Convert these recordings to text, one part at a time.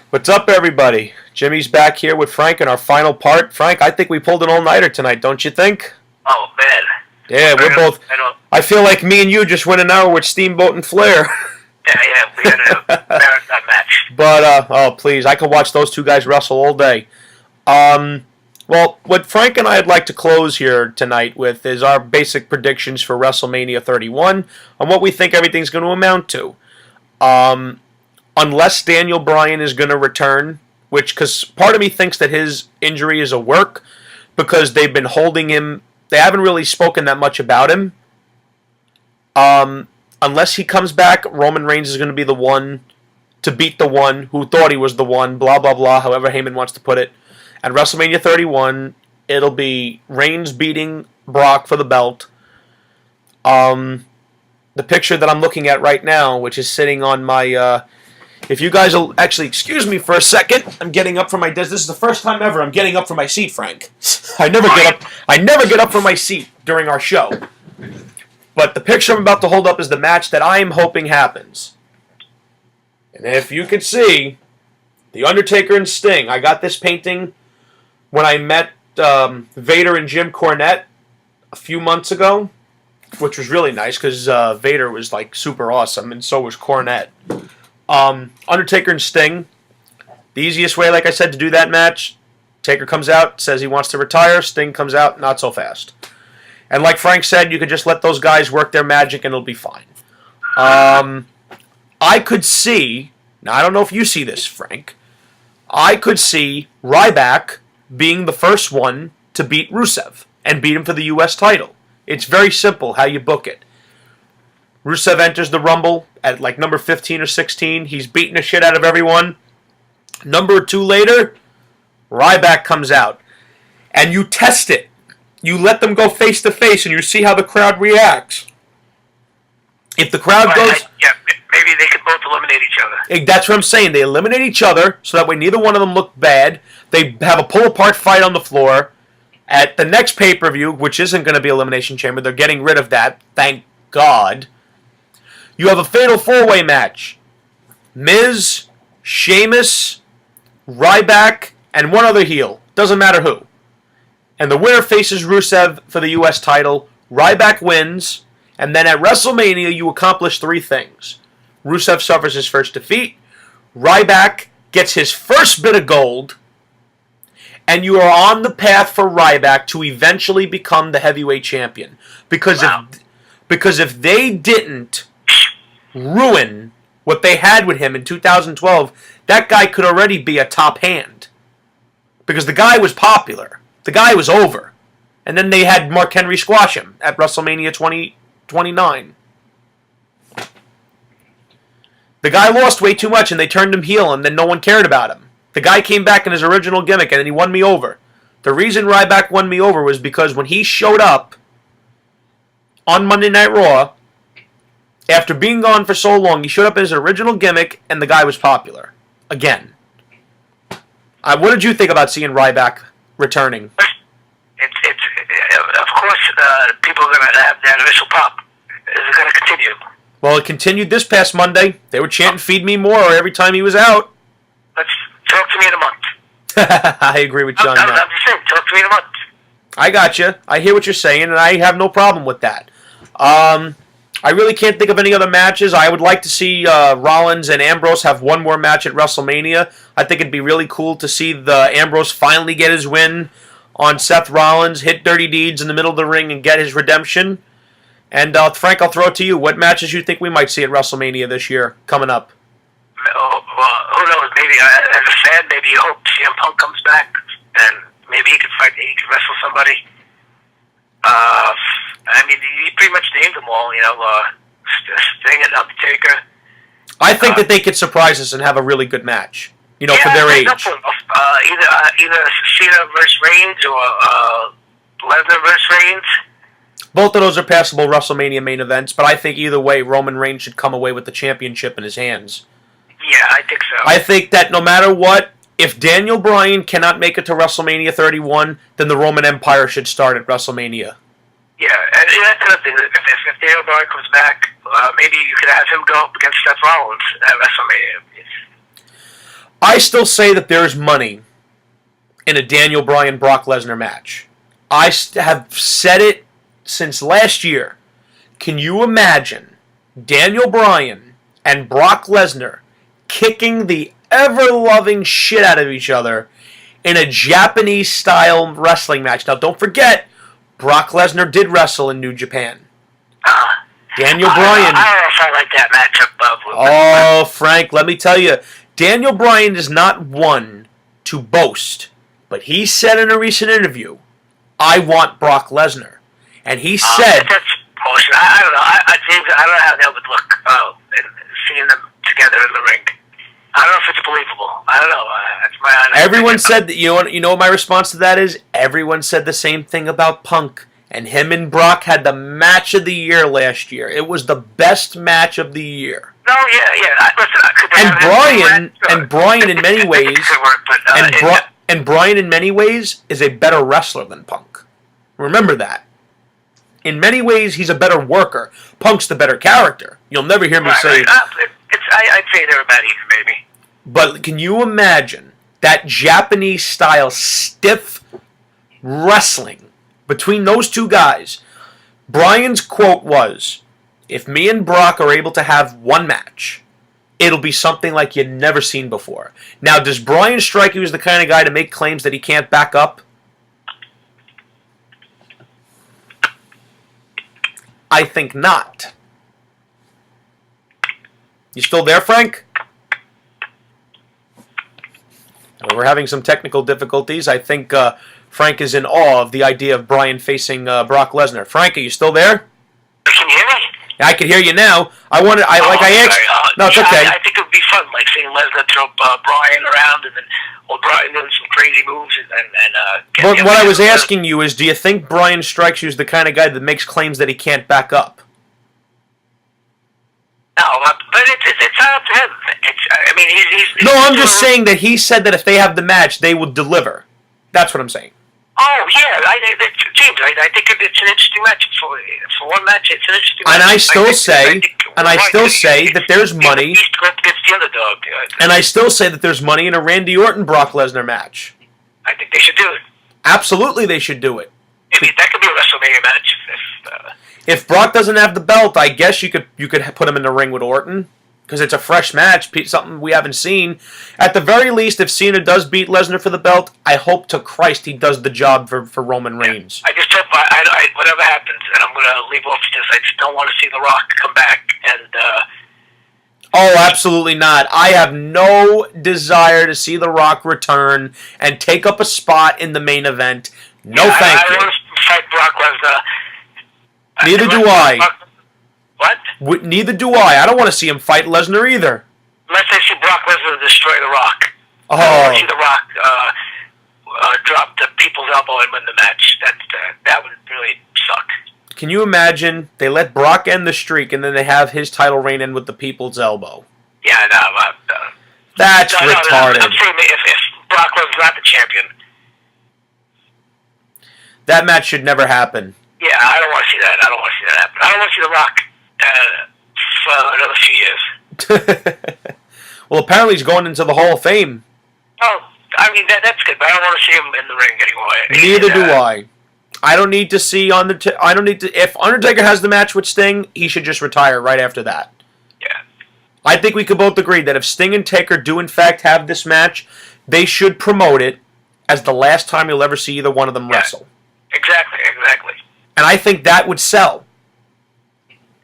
What's up, everybody? Jimmy's back here with Frank in our final part. Frank, I think we pulled an all-nighter tonight, don't you think? Oh, man. Yeah, we're both... I feel like me and you just went an hour with Steamboat and Flair. Yeah, we had a marathon match. But, oh, please, I could watch those two guys wrestle all day. Well, what Frank and I would like to close here tonight with is our basic predictions for WrestleMania 31 on what we think everything's going to amount to. Unless Daniel Bryan is going to return, because part of me thinks that his injury is a work, because they've been holding him, they haven't really spoken that much about him. Unless he comes back, Roman Reigns is going to be the one to beat the one who thought he was the one, blah, blah, blah, however Heyman wants to put it. At WrestleMania 31, it'll be Reigns beating Brock for the belt. The picture that I'm looking at right now, which is sitting on my... if you guys will actually excuse me for a second, I'm getting up from my desk. This is the first time ever I'm getting up from my seat, Frank. I never get up from my seat during our show. But the picture I'm about to hold up is the match that I am hoping happens. And if you could see, The Undertaker and Sting. I got this painting when I met Vader and Jim Cornette a few months ago, which was really nice because Vader was like super awesome, and so was Cornette. Undertaker and Sting. The easiest way, like I said, to do that match, Taker comes out, says he wants to retire. Sting comes out, not so fast. And like Frank said, you could just let those guys work their magic and it'll be fine. I could see, now I don't know if you see this, Frank, I could see Ryback being the first one to beat Rusev and beat him for the U.S. title. It's very simple how you book it. Rusev enters the Rumble at like number 15 or 16. He's beating the shit out of everyone. Number 2 later, Ryback comes out. And you test it. You let them go face to face and you see how the crowd reacts. If the crowd goes... Yeah, maybe they could both eliminate each other. That's what I'm saying. They eliminate each other so that way neither one of them look bad. They have a pull-apart fight on the floor. At the next pay-per-view, which isn't going to be Elimination Chamber, they're getting rid of that. Thank God. You have a fatal 4-way match. Miz, Sheamus, Ryback, and one other heel. Doesn't matter who. And the winner faces Rusev for the U.S. title. Ryback wins. And then at WrestleMania, you accomplish 3 things. Rusev suffers his first defeat. Ryback gets his first bit of gold. And you are on the path for Ryback to eventually become the heavyweight champion. Because if they didn't ruin what they had with him in 2012, that guy could already be a top hand. Because the guy was popular. The guy was over. And then they had Mark Henry squash him at WrestleMania 29. The guy lost way too much and they turned him heel and then no one cared about him. The guy came back in his original gimmick and then he won me over. The reason Ryback won me over was because when he showed up on Monday Night Raw, after being gone for so long, he showed up in his original gimmick and the guy was popular. Again. What did you think about seeing Ryback returning? Of course, people are going to have that initial pop. Is it going to continue? Well, it continued this past Monday. They were chanting "Feed me more" every time he was out. Let's talk to me in a month. I agree with you on that. I'm just saying, talk to me in a month. I got you. I hear what you're saying, and I have no problem with that. I really can't think of any other matches. I would like to see Rollins and Ambrose have one more match at WrestleMania. I think it'd be really cool to see the Ambrose finally get his win on Seth Rollins, hit Dirty Deeds in the middle of the ring, and get his redemption. And Frank, I'll throw it to you. What matches you think we might see at WrestleMania this year coming up? Oh, well, who knows? Maybe as a fan, maybe you hope CM Punk comes back and maybe he can wrestle somebody. I mean, he pretty much named them all, Sting and Undertaker. I think that they could surprise us and have a really good match, for their age. Either Cena versus Reigns or Lesnar versus Reigns. Both of those are passable WrestleMania main events, but I think either way, Roman Reigns should come away with the championship in his hands. Yeah, I think so. I think that no matter what, if Daniel Bryan cannot make it to WrestleMania 31, then the Roman Empire should start at WrestleMania. Yeah, and that's another thing. If Daniel Bryan comes back, maybe you could have him go up against Seth Rollins at WrestleMania. still say that there is money in a Daniel Bryan Brock Lesnar match. I have said it since last year. Can you imagine Daniel Bryan and Brock Lesnar kicking the ever-loving shit out of each other in a Japanese-style wrestling match? Now, don't forget, Brock Lesnar did wrestle in New Japan. Daniel Bryan. I don't know if I like that matchup. Oh, Frank, let me tell you, Daniel Bryan is not one to boast, but he said in a recent interview, "I want Brock Lesnar," and he said, "That's bullshit." I don't know. I don't know how that would look. Seeing them together in the ring. I don't know if it's believable. I don't know. That's my honest Everyone opinion. said that. You know what my response to that is? Everyone said the same thing about Punk. And him and Brock had the match of the year last year. It was the best match of the year. No, yeah. Listen, and Bryan in many ways, and Bryan in many ways is a better wrestler than Punk. Remember that. In many ways, he's a better worker. Punk's the better character. You'll never hear me say. I'd say they're about even, maybe. But can you imagine that Japanese-style stiff wrestling between those two guys? Bryan's quote was, "If me and Brock are able to have one match, it'll be something like you've never seen before." Now, does Bryan strike you as the kind of guy to make claims that he can't back up? I think not. You still there, Frank? We're having some technical difficulties. I think Frank is in awe of the idea of Bryan facing Brock Lesnar. Frank, are you still there? Can you hear me? I can hear you now. I asked. No, it's okay. I think it would be fun, like seeing Lesnar throw Bryan around, and then Bryan doing some crazy moves, But what I was asking you is, do you think Bryan strikes you as the kind of guy that makes claims that he can't back up? No, but it's not up to him. He's No, I'm just saying that he said that if they have the match, they will deliver. That's what I'm saying. Oh, yeah, James, I think it's an interesting match. For one match, it's an interesting match. And I still say that there's money. East against the underdog. And I still say that there's money in a Randy Orton Brock Lesnar match. I think they should do it. Absolutely, they should do it. That could be a WrestleMania match. If Brock doesn't have the belt, I guess you could put him in the ring with Orton, because it's a fresh match, something we haven't seen. At the very least, if Cena does beat Lesnar for the belt, I hope to Christ he does the job for Roman Reigns. I just hope, whatever happens, and I'm going to leave off this, I just don't want to see The Rock come back. Oh, absolutely not. I have no desire to see The Rock return and take up a spot in the main event. No, thank you. I want to fight Brock Lesnar. Neither do I. What? Neither do I. I don't want to see him fight Lesnar either. Unless I see Brock Lesnar destroy The Rock. Oh. I want to see The Rock drop the people's elbow and win the match. That would really suck. Can you imagine they let Brock end the streak and then they have his title reign end with the people's elbow? Yeah, no. That's retarded. I'm saying if Brock Lesnar's not the champion. That match should never happen. Yeah, I don't want to see that. I don't want to see that happen. I don't want to see The Rock for another few years. Well, apparently he's going into the Hall of Fame. Oh, that's good, but I don't want to see him in the ring anymore. Neither do I. I don't need to see if Undertaker has the match with Sting, he should just retire right after that. Yeah. I think we could both agree that if Sting and Taker do in fact have this match, they should promote it as the last time you'll ever see either one of them wrestle. Exactly. And I think that would sell.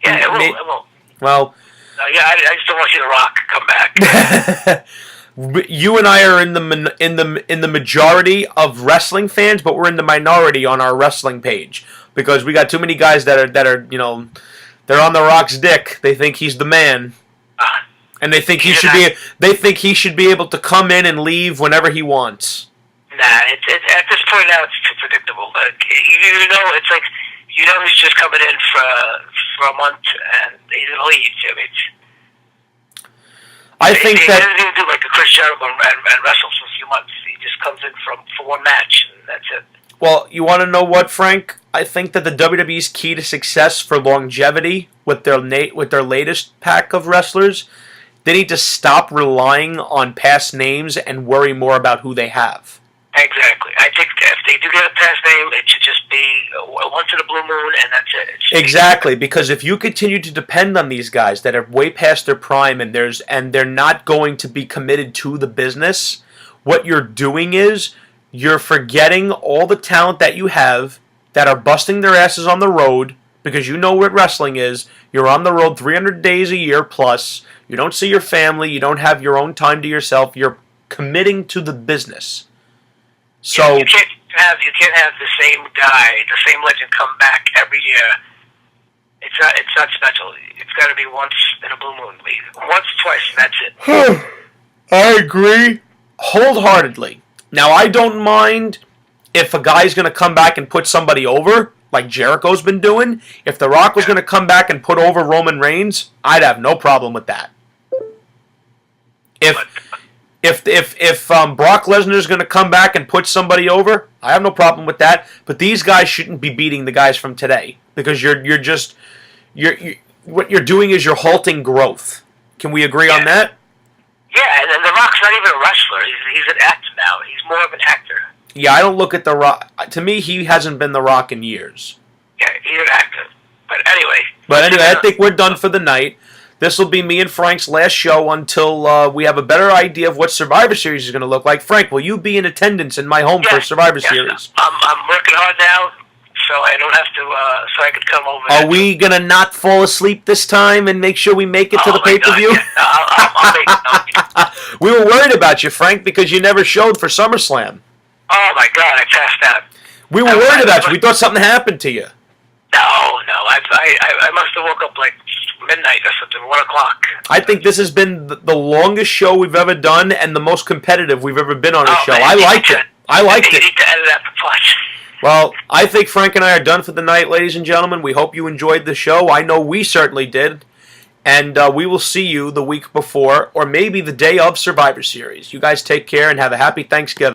Yeah, it will. Well, I just don't want to see The Rock come back. You and I are in the majority of wrestling fans, but we're in the minority on our wrestling page because we got too many guys that are they're on The Rock's dick. They think he's the man, and they think he should be. They think he should be able to come in and leave whenever he wants. Nah, at this point now it's too predictable. It's like he's just coming in for a month and he's gonna leave. I think he that doesn't even do like a Chris Jericho and wrestle for a few months. He just comes in for one match and that's it. Well, you want to know what, Frank? I think that the WWE's key to success for longevity with their latest pack of wrestlers They need to stop relying on past names and worry more about who they have. Exactly. I think if they do get a past name, it should just be once in a blue moon, and that's it. Exactly, because if you continue to depend on these guys that are way past their prime and they're not going to be committed to the business, what you're doing is you're forgetting all the talent that you have that are busting their asses on the road, because you know what wrestling is. You're on the road 300 days a year plus. You don't see your family. You don't have your own time to yourself. You're committing to the business. So you can't have the same guy, the same legend come back every year. It's not special. It's got to be once in a blue moon. Once, twice, and that's it. I agree wholeheartedly. Now, I don't mind if a guy's going to come back and put somebody over, like Jericho's been doing. If The Rock was going to come back and put over Roman Reigns, I'd have no problem with that. If Brock Lesnar is going to come back and put somebody over, I have no problem with that. But these guys shouldn't be beating the guys from today, because you're what you're doing is you're halting growth. Can we agree on that? Yeah, and The Rock's not even a wrestler. He's an actor now. He's more of an actor. Yeah, I don't look at The Rock. To me, he hasn't been The Rock in years. Yeah, he's an actor. But anyway, I think we're done for the night. This will be me and Frank's last show until we have a better idea of what Survivor Series is going to look like. Frank, will you be in attendance in my home for Survivor Series? I'm working hard now, so I don't have to. So I could come over. Are we going to not fall asleep this time and make sure we make it to the pay-per-view? Yeah. I'll make it. We were worried about you, Frank, because you never showed for SummerSlam. Oh my God, I passed out. We were worried about you. We thought something happened to you. No. I must have woke up like midnight or something, 1 o'clock. I think this has been the longest show we've ever done and the most competitive we've ever been on a show. Man, I liked it. You need to edit that for Punch. Well, I think Frank and I are done for the night, ladies and gentlemen. We hope you enjoyed the show. I know we certainly did. And we will see you the week before, or maybe the day of Survivor Series. You guys take care and have a happy Thanksgiving.